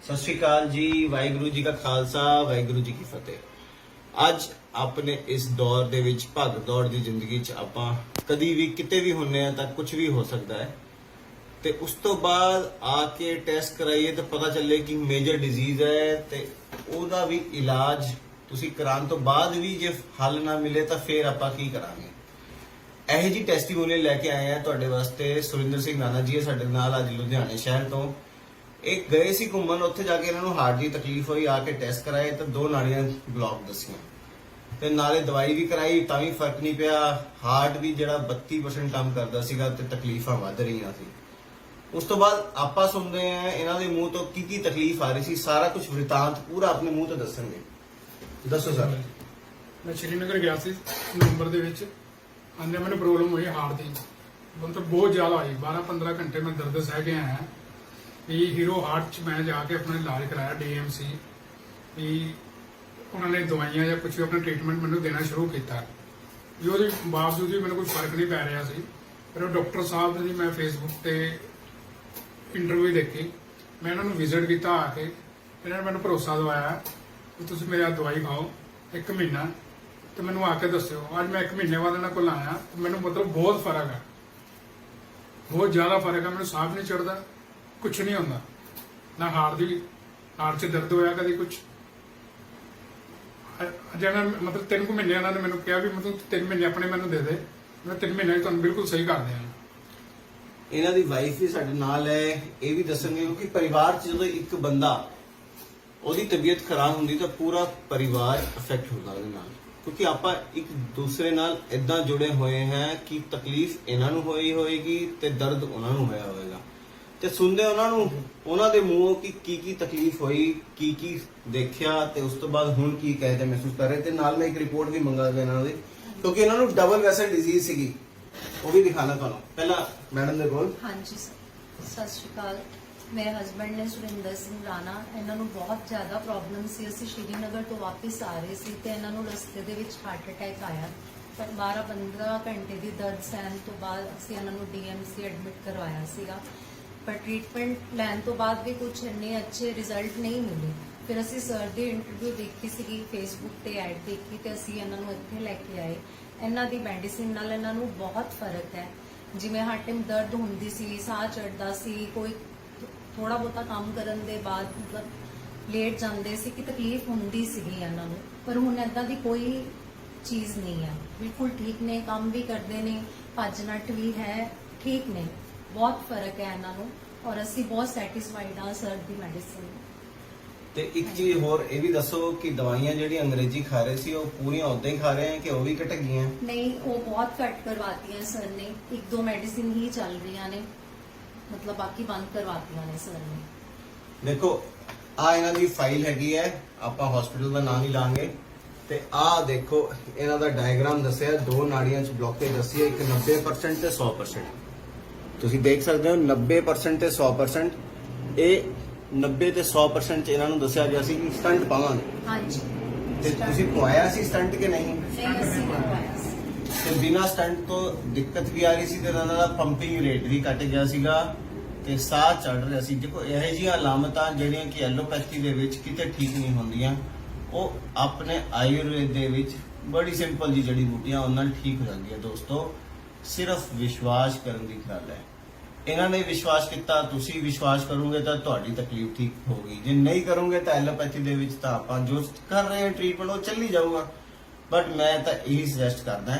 सत श्री अकाल जी। वाहिगुरु जी का खालसा, वाहिगुरु जी की फतेह। ਅੱਜ ਆਪਣੇ ਇਸ ਦੌਰ ਦੇ ਵਿੱਚ ਭੱਗ ਦੌੜ ਦੀ ਜ਼ਿੰਦਗੀ 'ਚ ਆਪਾਂ ਕਦੀ ਵੀ ਕਿਤੇ ਵੀ ਹੁੰਨੇ ਆ ਤਾਂ ਕੁਝ ਵੀ ਹੋ ਸਕਦਾ ਹੈ ਤੇ ਉਸ ਤੋਂ ਬਾਅਦ ਆ ਕੇ ਟੈਸਟ ਕਰਾਈਏ ਤਾਂ ਪਤਾ ਚੱਲੇ ਕਿ ਮੇਜਰ ਡਿਜ਼ੀਜ਼ ਹੈ ਤੇ ਉਹਦਾ ਵੀ ਇਲਾਜ ਤੁਸੀਂ ਕਰਾਉਣ ਤੋਂ ਬਾਅਦ ਵੀ ਜੇ ਹੱਲ ਨਾ ਮਿਲੇ ਤਾਂ ਫਿਰ ਆਪਾਂ ਕੀ ਕਰਾਂਗੇ। ਇਹੋ ਜੀ ਟੈਸਟੀਮੋਨੀਅਲ ਲੈ ਕੇ ਆਏ ਆ ਤੁਹਾਡੇ ਵਾਸਤੇ। ਸੁਰਿੰਦਰ ਸਿੰਘ ਨਾਨਾ ਜੀ ਸਾਡੇ ਨਾਲ ਅੱਜ ਲੁਧਿਆਣੇ ਸ਼ਹਿਰ ਤੋਂ। एक गए सी घूमन, उत्थे जाके इन्होंने हार्ट की तकलीफ हुई, आके टेस्ट कराए तो 2 नाड़ियां ब्लॉक दसियां ते नाले दवाई भी कराई तां भी फर्क नहीं पिया। हार्ट भी जिहड़ा 32% काम करदा सीगा ते तकलीफां वध रहीआं सी। उस तो बाद आपां सुनदे हैं इन्हां दे मूंह तो की तकलीफ आ रही सी। सारा कुछ वृतांत पूरा अपने मूंह तो दसणगे। दसो सर। मैं श्रीनगर गया सी नवंबर ਦੇ ਵਿੱਚ ਆਂਦੇ ਮੈਨੂੰ ਪ੍ਰੋਬਲਮ ਹੋਈ ਹਾਰਟ ਦੀ, ਮਤਲਬ ਬਹੁਤ ਜ਼ਿਆਦਾ ਆਈ। 12-15 ਘੰਟੇ ਮੈਂ ਦਰਦ ਸਹਿ ਕੇ ਆਇਆ। ਵੀ ਹੀਰੋ ਹਾਰਟ 'ਚ ਮੈਂ ਜਾ ਕੇ ਆਪਣਾ ਇਲਾਜ ਕਰਾਇਆ ਡੀਐਮਸੀ। ਵੀ ਉਹਨਾਂ ਨੇ ਦਵਾਈਆਂ ਜਾਂ ਕੁਝ ਵੀ ਆਪਣਾ ਟ੍ਰੀਟਮੈਂਟ ਮੈਨੂੰ ਦੇਣਾ ਸ਼ੁਰੂ ਕੀਤਾ। ਵੀ ਉਹਦੇ ਬਾਵਜੂਦ ਵੀ ਮੈਨੂੰ ਕੋਈ ਫਰਕ ਨਹੀਂ ਪੈ ਰਿਹਾ ਸੀ। ਫਿਰ ਉਹ ਡਾਕਟਰ ਸਾਹਿਬ ਦੀ ਮੈਂ ਫੇਸਬੁੱਕ ਤੇ ਇੰਟਰਵਿਊ ਦੇਖੀ, ਮੈਂ ਇਹਨਾਂ ਨੂੰ ਵਿਜ਼ਿਟ ਕੀਤਾ ਆ ਕੇ। ਇਹਨਾਂ ਨੇ ਮੈਨੂੰ ਭਰੋਸਾ ਦਿਵਾਇਆ ਕਿ ਤੁਸੀਂ ਮੇਰੀ ਦਵਾਈ ਖਾਓ 1 ਮਹੀਨਾ ਤੇ ਮੈਨੂੰ ਆ ਕੇ ਦੱਸਿਓ। ਅੱਜ ਮੈਂ 1 ਮਹੀਨੇ ਬਾਅਦ ਇਹਨਾਂ ਕੋਲ ਆਇਆ ਤੇ ਮੈਨੂੰ ਮਤਲਬ ਬਹੁਤ ਫਰਕ ਹੈ, ਬਹੁਤ ਜ਼ਿਆਦਾ ਫਰਕ ਹੈ। ਮੈਨੂੰ ਸਾਹ ਨਹੀਂ ਚੜਦਾ, ਕੁਛ ਨਹੀਂ ਹੁੰਦਾ ਨਾ। ਹਾਰਟ 'ਚ ਦਰਦ ਹੋਇਆ ਕਦੇ ਕੁਛ। ਜਿਵੇਂ ਮਤਲਬ 3 ਮਹੀਨੇ ਇਹਨਾਂ ਨੇ ਮੈਨੂੰ ਕਿਹਾ ਵੀ ਮਤਲਬ 3 ਮਹੀਨੇ ਆਪਣੇ ਮੈਨੂੰ ਦੇ ਦੇ, ਮੈਂ 3 ਮਹੀਨੇ ਤੁਹਾਨੂੰ ਬਿਲਕੁਲ ਸਹੀ ਕਰ ਦਿਆਂਗਾ। ਇਹਨਾਂ ਦੀ ਵਾਈਫ ਵੀ ਸਾਡੇ ਨਾਲ ਹੈ, ਇਹ ਵੀ ਦੱਸਣਗੇ ਕਿਉਂਕਿ ਪਰਿਵਾਰ 'ਚ ਜਦੋਂ ਇੱਕ ਬੰਦਾ ਉਹਦੀ ਤਬੀਅਤ ਖਰਾਬ ਹੁੰਦੀ ਤਾਂ ਪੂਰਾ ਪਰਿਵਾਰ ਅਫੈਕਟ ਹੁੰਦਾ ਉਹਦੇ ਨਾਲ। ਕਿਉਂਕਿ ਆਪਾਂ ਇੱਕ ਦੂਸਰੇ ਨਾਲ ਇਦਾਂ ਜੁੜੇ ਹੋਏ ਹਾਂ ਕਿ ਤਕਲੀਫ ਇਹਨਾਂ ਨੂੰ ਹੋਈ ਹੋਏਗੀ ਤੇ ਦਰਦ ਉਹਨਾਂ ਨੂੰ ਹੋਇਆ ਹੋਵੇਗਾ। ਤੇ ਸੁਣਦੇ ਉਹਨਾਂ ਦੇ ਮੂੰਹੋਂ ਕਿ ਕੀ ਤਕਲੀਫ ਹੋਈ, ਕੀ ਦੇਖਿਆ ਤੇ ਉਸ ਤੋਂ ਬਾਅਦ ਹੁਣ ਕੀ ਕਹਿਦੇ ਮਹਿਸੂਸ ਕਰ ਰਹੇ। ਤੇ ਨਾਲ ਮੈਂ ਇੱਕ ਰਿਪੋਰਟ ਵੀ ਮੰਗਾਂਗਾ ਇਹਨਾਂ ਦੀ, ਕਿਉਂਕਿ ਇਹਨਾਂ ਨੂੰ ਡਬਲ ਵੈਸਲ ਡਿਜ਼ੀਜ਼ ਸੀਗੀ, ਉਹ ਵੀ ਦਿਖਾਣਾ ਤੁਹਾਨੂੰ। ਪਹਿਲਾਂ ਮੈਡਮ ਦੇ ਕੋਲ। ਹਾਂਜੀ ਸਰ, ਸਤਿ ਸ਼੍ਰੀ ਅਕਾਲ। ਮੇਰੇ ਹਸਬੰਡ ਨੇ ਸੁਰਿੰਦਰ ਸਿੰਘ ਰਾਣਾ। ਇਹਨਾਂ ਨੂੰ ਬਹੁਤ ਜ਼ਿਆਦਾ ਪ੍ਰੋਬਲਮ ਸੀ। ਅਸੀਂ ਸ਼੍ਰੀਨਗਰ ਤੋਂ ਵਾਪਸ ਆ ਰਹੇ ਸੀ ਤੇ ਇਹਨਾਂ ਨੂੰ ਰਸਤੇ ਦੇ ਵਿੱਚ ਹਾਰਟ ਅਟੈਕ ਆਇਆ। ਪਰ 12-15 ਘੰਟੇ ਦੀ ਦਰਦ ਸਹਿਣ ਤੋਂ ਬਾਅਦ ਅਸੀਂ ਇਹਨਾਂ ਨੂੰ ਡੀਐਮਸੀ ਐਡਮਿਟ ਕਰਵਾਇਆ ਸੀਗਾ। ਪਰ ਟ੍ਰੀਟਮੈਂਟ ਲੈਣ ਤੋਂ ਬਾਅਦ ਵੀ ਕੁਝ ਇੰਨੇ ਅੱਛੇ ਰਿਜ਼ਲਟ ਨਹੀਂ ਮਿਲੇ। ਫਿਰ ਅਸੀਂ ਸਰ ਦੀ ਇੰਟਰਵਿਊ ਦੇਖੀ ਸੀਗੀ, ਫੇਸਬੁੱਕ ਤੇ ਐਡ ਦੇਖੀ ਤੇ ਅਸੀਂ ਇਹਨਾਂ ਨੂੰ ਇੱਥੇ ਲੈ ਕੇ ਆਏ। ਇਹਨਾਂ ਦੀ ਮੈਡੀਸਿਨ ਨਾਲ ਇਹਨਾਂ ਨੂੰ ਬਹੁਤ ਫਰਕ ਹੈ। ਜਿਵੇਂ ਹਰ ਟਾਈਮ ਦਰਦ ਹੁੰਦੀ ਸੀ, ਸਾਹ ਚੜਦਾ ਸੀ, ਕੋਈ ਥੋੜਾ ਬਹੁਤਾ ਕੰਮ ਕਰਨ ਦੇ ਬਾਅਦ ਮਤਲਬ ਲੇਟ ਜਾਂਦੇ ਸੀ ਕਿ ਤਕਲੀਫ ਹੁੰਦੀ ਸੀਗੀ ਇਹਨਾਂ ਨੂੰ। ਪਰ ਹੁਣ ਏਦਾਂ ਦੀ ਕੋਈ ਚੀਜ਼ ਨਹੀਂ ਹੈ, ਬਿਲਕੁਲ ਠੀਕ ਨੇ, ਕੰਮ ਵੀ ਕਰਦੇ ਨੇ, ਭੱਜ ਨੱਠ ਵੀ ਹੈ, ਠੀਕ ਨੇ। ਬਹੁਤ ਫਰਕ ਹੈ ਇਹਨਾਂ ਨੂੰ ਔਰ ਅਸੀਂ ਬਹੁਤ ਸੈਟੀਸਫਾਈਡ ਹਾਂ ਸਰ ਦੀ ਮੈਡੀਸਿਨ। ਤੇ ਇੱਕ ਚੀਜ਼ ਹੋਰ ਇਹ ਵੀ ਦੱਸੋ ਕਿ ਦਵਾਈਆਂ ਜਿਹੜੀਆਂ ਅੰਗਰੇਜ਼ੀ ਖਾ ਰਹੇ ਸੀ ਉਹ ਪੂਰੀਆਂ ਉਦਾਂ ਹੀ ਖਾ ਰਹੇ ਆ ਕਿ ਉਹ ਵੀ ਘਟ ਗਈਆਂ? ਨਹੀਂ, ਉਹ ਬਹੁਤ ਘੱਟ ਕਰਵਾਤੀਆਂ ਸਰ ਨੇ। 1-2 ਮੈਡੀਸਿਨ ਹੀ ਚੱਲ ਰਹੀਆਂ ਨੇ, ਮਤਲਬ ਬਾਕੀ ਬੰਦ ਕਰਵਾਤੀਆਂ ਨੇ ਸਰ ਨੇ। ਦੇਖੋ ਆ ਇਹਨਾਂ ਦੀ ਫਾਈਲ ਹੈਗੀ ਹੈ, ਆਪਾਂ ਹਸਪੀਟਲ ਦਾ ਨਾਮ ਨਹੀਂ ਲਾਂਗੇ। ਤੇ ਆ ਦੇਖੋ ਇਹਨਾਂ ਦਾ ਡਾਇਗਰਾਮ ਦੱਸਿਆ, 2 ਨਾੜੀਆਂ 'ਚ ਬਲੌਕੇਜ ਦੱਸੀ ਹੈ, ਇੱਕ 90% ਤੇ 100%। ਤੁਸੀਂ ਦੇਖ ਸਕਦੇ ਹੋ 90% ਤੇ 100%। ਇਹ 90 ਤੇ 100% 'ਚ ਇਹਨਾਂ ਨੂੰ ਦੱਸਿਆ ਗਿਆ ਸੀ ਕਿ ਸਟੰਟ ਪਾਵਾਂਗੇ। ਹਾਂਜੀ। ਤੇ ਤੁਸੀਂ ਪਵਾਇਆ ਸੀ ਸਟੰਟ ਕਿ ਨਹੀਂ? ਨਹੀਂ, ਅਸੀਂ ਨਹੀਂ ਪਾਇਆ ਸੀ। ਤੇ ਬਿਨਾਂ ਸਟੰਟ ਤੋਂ ਦਿੱਕਤ ਵੀ ਆ ਰਹੀ ਸੀ ਤੇ ਇਹਨਾਂ ਦਾ ਪੰਪਿੰਗ ਰੇਟ ਵੀ ਘਟ ਗਿਆ ਸੀਗਾ ਤੇ ਸਾਹ ਚੜ ਰਿਹਾ ਸੀ। ਦੇਖੋ ਇਹੋ ਜਿਹੀਆਂ ਅਲਾਮਤਾਂ ਜਿਹੜੀਆਂ ਕਿ ਐਲੋਪੈਥੀ ਦੇ ਵਿੱਚ ਕਿਤੇ ਠੀਕ ਨਹੀਂ ਹੁੰਦੀਆਂ, ਉਹ ਆਪਣੇ ਆਯੁਰਵੇਦ ਦੇ ਵਿੱਚ ਬੜੀ ਸਿੰਪਲ ਜੀ ਜੜੀ ਬੂਟੀਆਂ ਉਹਨਾਂ ਨਾਲ ਠੀਕ ਹੋ ਜਾਂਦੀਆਂ। ਦੋਸਤੋ ਸਿਰਫ ਵਿਸ਼ਵਾਸ ਕਰਨ ਦੀ ਗੱਲ ਹੈ। ਇਹਨਾਂ ਨੇ ਵਿਸ਼ਵਾਸ ਕੀਤਾ, ਤੁਸੀਂ ਵਿਸ਼ਵਾਸ ਕਰੋਗੇ ਤਾਂ ਤੁਹਾਡੀ ਤਕਲੀਫ ਠੀਕ ਹੋਗੀ। ਜੇ ਨਹੀਂ ਕਰੋਗੇ ਤਾਂ ਐਲੋਪੈਥੀ ਦੇ ਵਿੱਚ ਤਾਂ ਆਪਾਂ ਜੋ ਕਰ ਰਹੇ ਹਾਂ ਟ੍ਰੀਟਮੈਂਟ ਉਹ ਚੱਲੀ ਜਾਊਗਾ। ਬਟ ਮੈਂ ਤਾਂ ਇਹੀ ਸੁਜੈਸਟ ਕਰਦਾ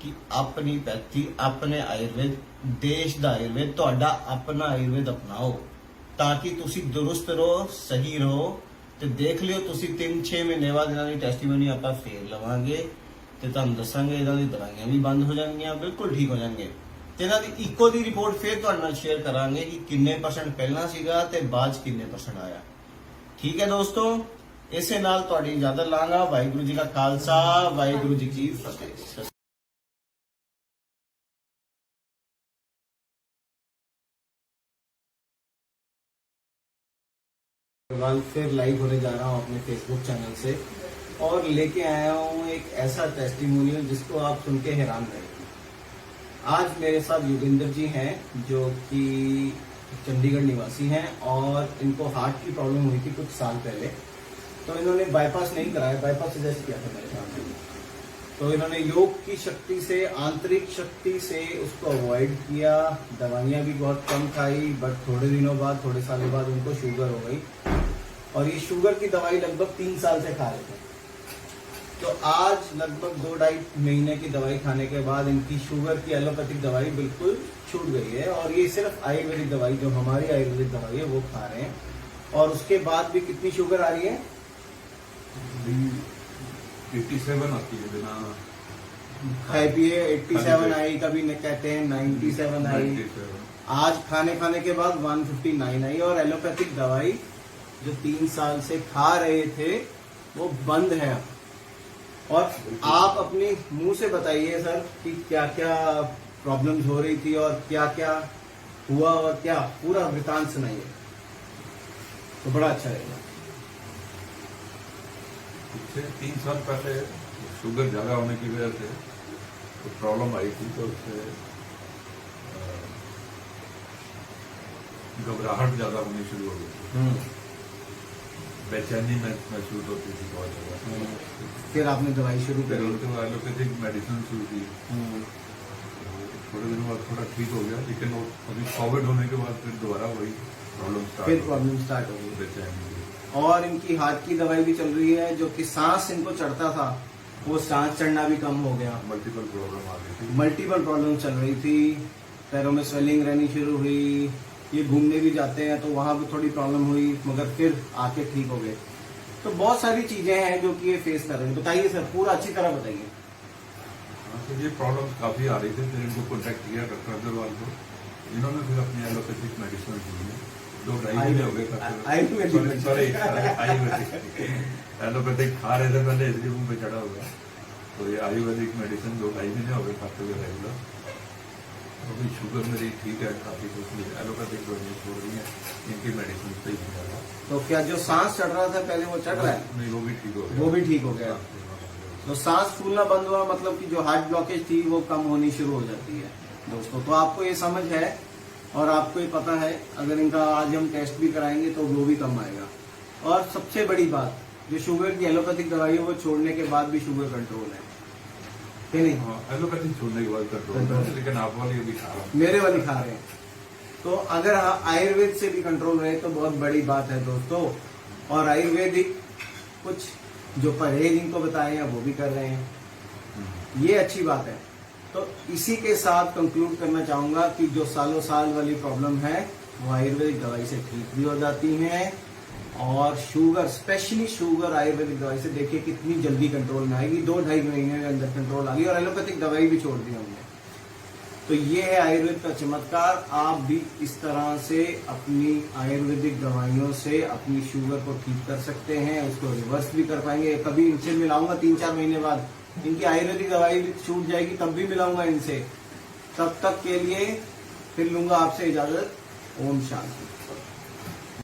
ਕਿ ਆਪਣੀ ਪੈਥੀ, ਆਪਣੇ ਆਯੁਰਵੇਦ, ਦੇਸ਼ ਦਾ ਆਯੁਰਵੇਦ, ਤੁਹਾਡਾ ਆਪਣਾ ਆਯੁਰਵੇਦ ਅਪਣਾਓ ਤਾਂ ਕਿ ਤੁਸੀਂ ਦਰੁਸਤ ਰਹੋ, ਸਹੀ ਰਹੋ। ਤੇ ਦੇਖ ਲਿਓ ਤੁਸੀਂ 3-6 ਮਹੀਨੇ ਬਾਅਦ ਇਹਨਾਂ ਦੀ ਟੈਸਟੀਮੋਨੀ ਆਪਾਂ ਫੇਰ ਲਵਾਂਗੇ ਤੇ ਤੁਹਾਨੂੰ ਦੱਸਾਂਗੇ ਇਹਨਾਂ ਦੀ ਦਵਾਈਆਂ ਵੀ ਬੰਦ ਹੋ ਜਾਣਗੀਆਂ, ਬਿਲਕੁਲ ਠੀਕ ਹੋ ਜਾਣਗੇ। ਤੇ ਇਹਨਾਂ ਦੀ ਇੱਕੋ ਦੀ ਰਿਪੋਰਟ ਫੇਰ ਤੁਹਾਡੇ ਨਾਲ ਸ਼ੇਅਰ ਕਰਾਂਗੇ ਕਿ ਕਿੰਨੇ % ਪਹਿਲਾਂ ਸੀਗਾ ਤੇ ਬਾਅਦ 'ਚ ਕਿੰਨੇ % ਆਇਆ। ਠੀਕ ਹੈ ਦੋਸਤੋ, ਇਸੇ ਨਾਲ ਤੁਹਾਡੀ ਇਜਾਜ਼ਤ ਲਾਂਗਾ। ਵਾਹਿਗੁਰੂ ਜੀ ਕਾ ਖਾਲਸਾ, ਵਾਹਿਗੁਰੂ ਜੀ ਕੀ ਫਤਿਹ। फिर लाइव होने जा रहा हूँ अपने फेसबुक चैनल से और लेके आया हूँ एक ऐसा टेस्टिमोनियल जिसको आप सुन के हैरान रहेंगे। आज मेरे साथ योगेंद्र जी हैं जो कि चंडीगढ़ निवासी हैं और इनको हार्ट की प्रॉब्लम हुई थी कुछ साल पहले। तो इन्होंने बाईपास नहीं कराया, बाईपास सजेस्ट किया था मेरे सामने। तो इन्होंने योग की शक्ति से, आंतरिक शक्ति से उसको अवॉइड किया, दवाइयाँ भी बहुत कम खाई, बट थोड़े दिनों बाद, थोड़े सालों बाद उनको शुगर हो गई और ये शुगर की दवाई लगभग 3 साल से खा रहे थे। तो आज लगभग 2-2.5 महीने की दवाई खाने के बाद इनकी शुगर की एलोपैथिक दवाई बिल्कुल छूट गई है और ये सिर्फ आयुर्वेदिक दवाई, जो हमारी आयुर्वेदिक दवाई है वो खा रहे हैं। और उसके बाद भी कितनी शुगर आ रही है? 87 आती है बिना खाए पिए 87 आई, कभी न कहते हैं 97 आई, 97। आज खाने के बाद 159 आई। और एलोपैथिक दवाई जो 3 साल से खा रहे थे वो बंद है अब। और आप अपने मुंह से बताइए सर कि क्या क्या प्रॉब्लम्स हो रही थी और क्या क्या हुआ और क्या पूरा वृतांत सुनाइए तो बड़ा अच्छा रहेगा। पिछले 3 साल पहले शुगर ज्यादा होने की वजह से तो प्रॉब्लम आई थी, तो उससे घबराहट ज्यादा होनी शुरू हो गई थी, बेचैनी महसूस होती थी बहुत ज्यादा। फिर आपने दवाई शुरू फिर करी? उसके बाद एलोपैथिक मेडिसिन शुरू की, थोड़े दिनों बाद थोड़ा ठीक हो गया, लेकिन वो अभी कोविड होने के बाद फिर दोबारा वही फिर प्रॉब्लम स्टार्ट हो गई। बेचैनी। और इनकी हार्ट की दवाई भी चल रही है, जो कि सांस इनको चढ़ता था वो सांस चढ़ना भी कम हो गया। मल्टीपल प्रॉब्लम आ गई थी, मल्टीपल प्रॉब्लम चल रही थी, पैरों में स्वेलिंग रहनी शुरू हुई, ये घूमने भी जाते हैं तो वहां भी थोड़ी प्रॉब्लम हुई, मगर फिर आके ठीक हो गए। तो बहुत सारी चीजें हैं जो कि ये फेस कर रहे हैं। बताइए सर, पूरा अच्छी तरह बताइए। हाँ, तो ये प्रॉब्लम काफी आ रही थी, फिर इनको कॉन्टेक्ट किया डॉक्टर अग्रवाल को, इन्होंने फिर अपनी एलोपैथिक मेडिसिन दी है। 2-2.5 महीने हो गए आयुर्वेदिक एलोपैथिक खा रहे थे पहले, इसलिए मुंह पे चढ़ा हुआ। तो ये आयुर्वेदिक मेडिसिन 2-2.5 महीने हो गए खाते हुए रेगुलर। अभी शुगर मेरी ठीक है काफी, कुछ एलोपैथिक दवाइयाँ छोड़ रही है, इनकी मेडिसिन से ही जाएगा। तो क्या जो सांस चढ़ रहा था पहले वो चढ़ रहा है? नहीं, वो भी ठीक हो गया, वो भी ठीक हो गया। तो सांस फूलना बंद हुआ, मतलब कि जो हार्ट ब्लॉकेज थी वो कम होनी शुरू हो जाती है दोस्तों। तो आपको ये समझ है और आपको ये पता है, अगर इनका आज हम टेस्ट भी कराएंगे तो वो भी कम आएगा। और सबसे बड़ी बात, जो शुगर की एलोपैथिक दवाई है वो छोड़ने के बाद भी शुगर कंट्रोल है कि नहीं? हाँ, एलोपैथिक छोड़ने के बाद कंट्रोल है, लेकिन आप वाली अभी खा रहा हूँ। मेरे वाली खा रहे हैं। तो अगर आयुर्वेद से भी कंट्रोल रहे तो बहुत बड़ी बात है दोस्तों। और आयुर्वेदिक कुछ जो परहेज इनको बताए हैं वो भी कर रहे हैं, ये अच्छी बात है। तो इसी के साथ कंक्लूड करना चाहूंगा कि जो सालों साल वाली प्रॉब्लम है वो आयुर्वेदिक दवाई से ठीक भी हो जाती हैं। और शुगर, स्पेशली शुगर आयुर्वेदिक दवाई से देखिए कितनी जल्दी कंट्रोल में आएगी, 2-2.5 महीने के अंदर कंट्रोल आ गई। और एलोपैथिक दवाई भी छोड़ दी हमने। तो ये है आयुर्वेद का चमत्कार। आप भी इस तरह से अपनी आयुर्वेदिक दवाइयों से अपनी शुगर को ठीक कर सकते हैं, उसको रिवर्स भी कर पाएंगे। कभी इनसे मिलाऊंगा 3-4 महीने बाद, इनकी आयुर्वेदिक दवाई भी छूट जाएगी, तब भी मिलाऊंगा इनसे। तब तक के लिए फिर लूंगा आपसे इजाजत। ओम शांति।